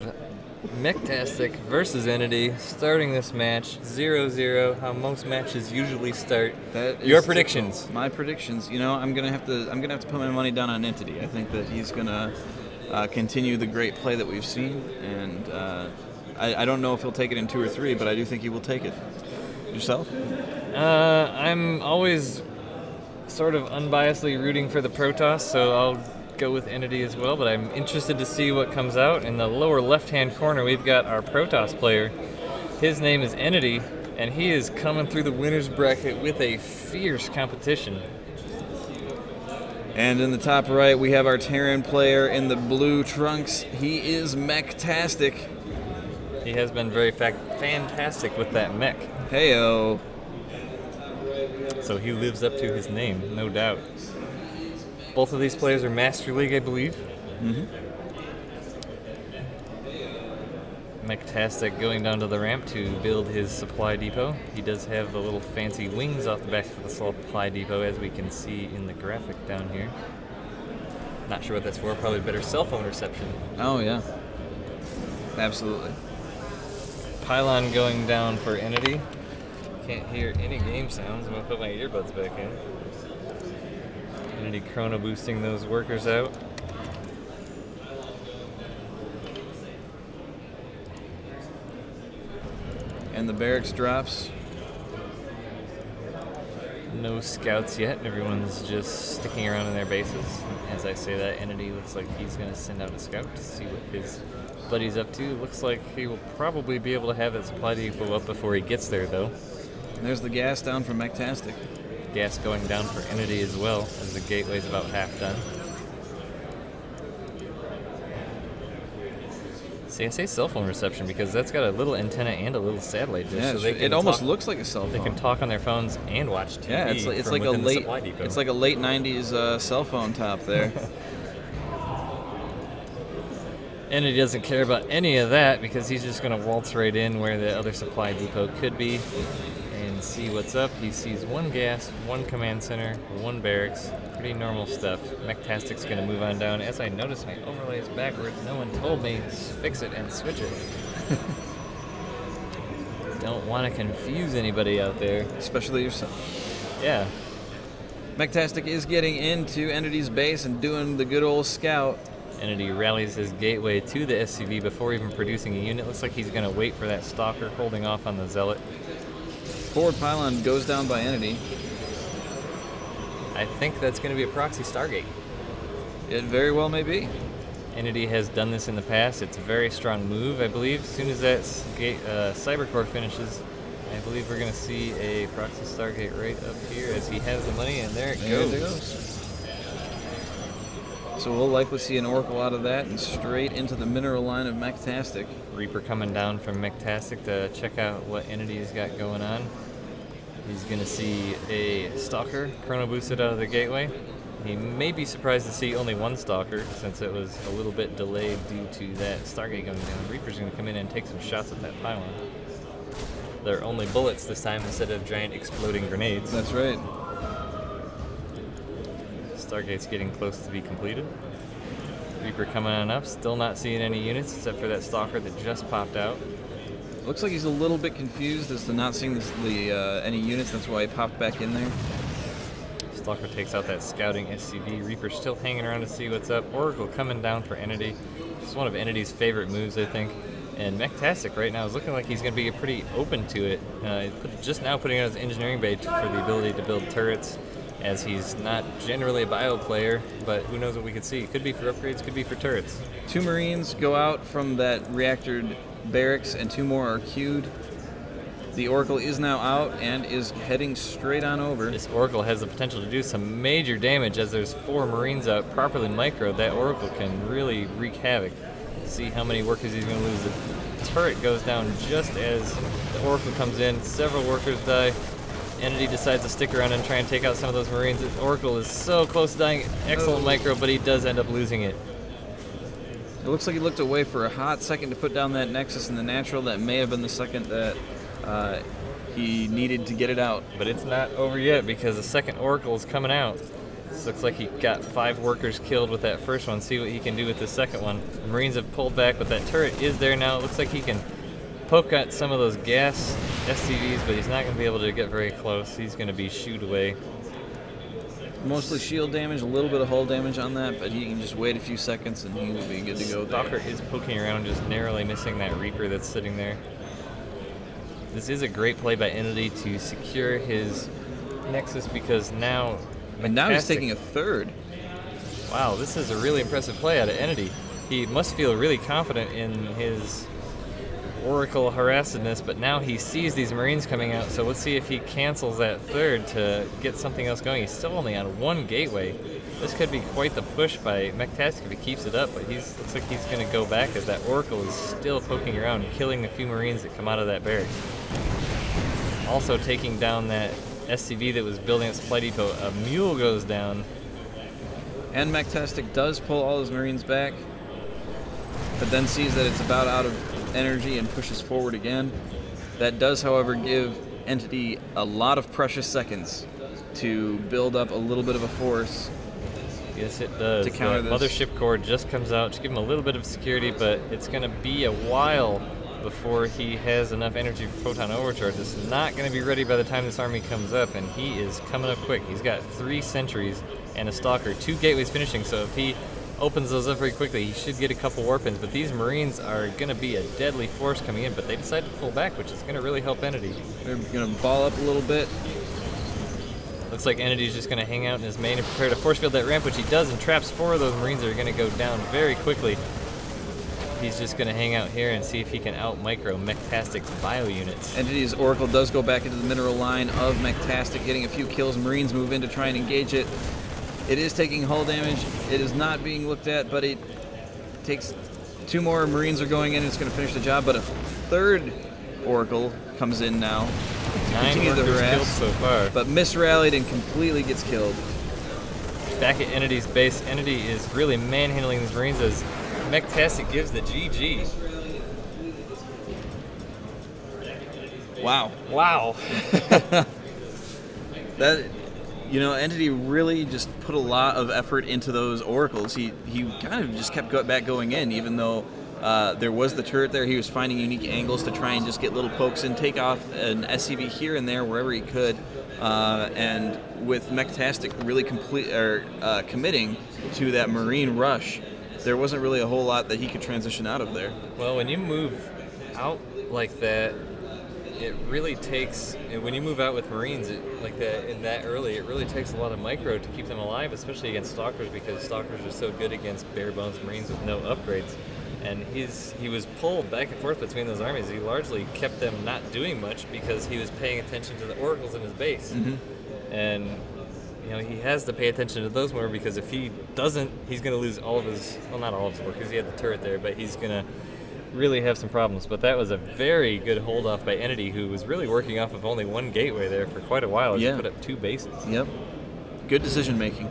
Mechtastic versus eNtiY, starting this match 0-0, how most matches usually start. Your predictions? Typical. My predictions. You know, I'm gonna have to put my money down on eNtiY. I think that he's gonna continue the great play that we've seen, and I don't know if he'll take it in 2 or 3, but I do think he will take it. Yourself? I'm always sort of unbiasedly rooting for the Protoss, so I'll go with eNtiY as well, but I'm interested to see what comes out. In the lower left-hand corner, we've got our Protoss player. His name is eNtiY, and he is coming through the winner's bracket with a fierce competition. And in the top right, we have our Terran player in the blue trunks. He is Mechtastic. He has been very fantastic with that mech. Heyo. So he lives up to his name, no doubt. Both of these players are Master League, I believe. Mm-hmm. Mechtastic going down to the ramp to build his supply depot. He does have the little fancy wings off the back of the supply depot, as we can see in the graphic down here. Not sure what that's for, probably better cell phone reception. Oh, yeah. Absolutely. Pylon going down for eNtiY. Can't hear any game sounds. I'm going to put my earbuds back in. eNtiY chrono boosting those workers out. And the barracks drops. No scouts yet. Everyone's just sticking around in their bases. As I say that, eNtiY looks like he's going to send out a scout to see what his buddy's up to. Looks like he will probably be able to have that supply depot up before he gets there, though. And there's the gas down from Mechtastic. Gas going down for eNtiY as well, as the gateway's about half done. See, I say cell phone reception because that's got a little antenna and a little satellite dish. Yeah, so it almost looks like a cell phone. They can talk on their phones and watch TV. Yeah, it's like a late '90s cell phone top there. eNtiY doesn't care about any of that because he's just going to waltz right in where the other supply depot could be and see what's up. He sees one gas, one command center, one barracks. Pretty normal stuff. Mechtastic's going to move on down. As I notice my overlay is backwards, no one told me fix it and switch it. Don't want to confuse anybody out there. Especially yourself. Yeah. Mechtastic is getting into eNtiY's base and doing the good old scout. eNtiY rallies his gateway to the SCV before even producing a unit. Looks like he's going to wait for that stalker, holding off on the zealot. Forward pylon goes down by eNtiY. I think that's going to be a proxy Stargate. It very well may be. eNtiY has done this in the past. It's a very strong move, I believe. As soon as that Cybercore finishes, I believe we're going to see a proxy Stargate right up here as he has the money, and there it goes. So we'll likely see an Oracle out of that and straight into the mineral line of Mechtastic. Reaper coming down from Mechtastic to check out what eNtiY's got going on. He's going to see a Stalker chrono boosted out of the gateway. He may be surprised to see only one Stalker since it was a little bit delayed due to that Stargate going down. Reaper's going to come in and take some shots at that pylon. They're only bullets this time instead of giant exploding grenades. That's right. Stargate's getting close to be completed. Reaper coming on up, still not seeing any units except for that Stalker that just popped out. Looks like he's a little bit confused as to not seeing any units. That's why he popped back in there. Stalker takes out that scouting SCV. Reaper's still hanging around to see what's up. Oracle coming down for eNtiY. It's one of eNtiY's favorite moves, I think. And Mechtastic right now is looking like he's going to be pretty open to it. Just now putting out his engineering bay for the ability to build turrets, as he's not generally a bio player, but who knows what we could see. Could be for upgrades, could be for turrets. 2 Marines go out from that reactor barracks, and 2 more are queued. The Oracle is now out and is heading straight on over. This Oracle has the potential to do some major damage as there's 4 Marines out properly microed. That Oracle can really wreak havoc. See how many workers he's going to lose. The turret goes down just as the Oracle comes in. Several workers die. eNtiY decides to stick around and try and take out some of those Marines. The Oracle is so close to dying. Excellent micro, but he does end up losing it. It looks like he looked away for a hot second to put down that Nexus in the natural. That may have been the second that he needed to get it out. But it's not over yet because the second Oracle is coming out. This looks like he got 5 workers killed with that first one. See what he can do with the second one. The Marines have pulled back, but that turret is there now. It looks like he can poke at some of those gas SCVs, but he's not going to be able to get very close. He's going to be shooed away. Mostly shield damage, a little bit of hull damage on that, but he can just wait a few seconds and he will be good to go there. Stalker is poking around, just narrowly missing that Reaper that's sitting there. This is a great play by eNtiY to secure his Nexus because now... And now he's taking a third. Wow, this is a really impressive play out of eNtiY. He must feel really confident in his Oracle harassedness, but now he sees these Marines coming out, so let's see if he cancels that third to get something else going. He's still only on 1 gateway. This could be quite the push by Mechtastic if he keeps it up, but looks like he's going to go back as that Oracle is still poking around, killing the few Marines that come out of that barracks. Also taking down that SCV that was building at Supply Depot. A mule goes down. And Mechtastic does pull all his Marines back, but then sees that it's about out of energy and pushes forward again. That does, however, give eNtiY a lot of precious seconds to build up a little bit of a force. Yes, it does. To counter the this. Mothership Core just comes out to give him a little bit of security, but it's going to be a while before he has enough energy for Photon Overcharge. It's not going to be ready by the time this army comes up, and he is coming up quick. He's got 3 sentries and a Stalker, 2 gateways finishing, so if he opens those up very quickly, he should get a couple warpins, but these Marines are going to be a deadly force coming in, but they decide to pull back, which is going to really help eNtiY. They're going to ball up a little bit. Looks like eNtiY's just going to hang out in his main and prepare to force field that ramp, which he does, and traps 4 of those Marines that are going to go down very quickly. He's just going to hang out here and see if he can out-micro Mechtastic's bio units. eNtiY's Oracle does go back into the mineral line of Mechtastic, getting a few kills. Marines move in to try and engage it. It is taking hull damage. It is not being looked at, but it takes 2 more Marines are going in. It's going to finish the job, but a 3rd Oracle comes in now. 9 workers killed so far. But misrallied and completely gets killed. Back at eNtiY's base, eNtiY is really manhandling these Marines as Mechtastic gives the GG. Wow. Wow. That, you know, eNtiY really just put a lot of effort into those Oracles. He kind of just kept back going in, even though there was the turret there. He was finding unique angles to try and just get little pokes in, take off an SCV here and there wherever he could. And with Mechtastic really committing to that Marine rush, there wasn't really a whole lot that he could transition out of there. Well, when you move out like that, it really takes, when you move out with Marines like that in that early, it really takes a lot of micro to keep them alive, especially against Stalkers, because Stalkers are so good against bare bones Marines with no upgrades. And he was pulled back and forth between those armies. He largely kept them not doing much because he was paying attention to the Oracles in his base. Mm-hmm. And you know, he has to pay attention to those more, because if he doesn't, he's going to lose all of his, well, not all of his workers, he had the turret there, but he's going to really have some problems. But that was a very good hold off by eNtiY, who was really working off of only 1 gateway there for quite a while. He put up 2 bases. Yep. Good decision making.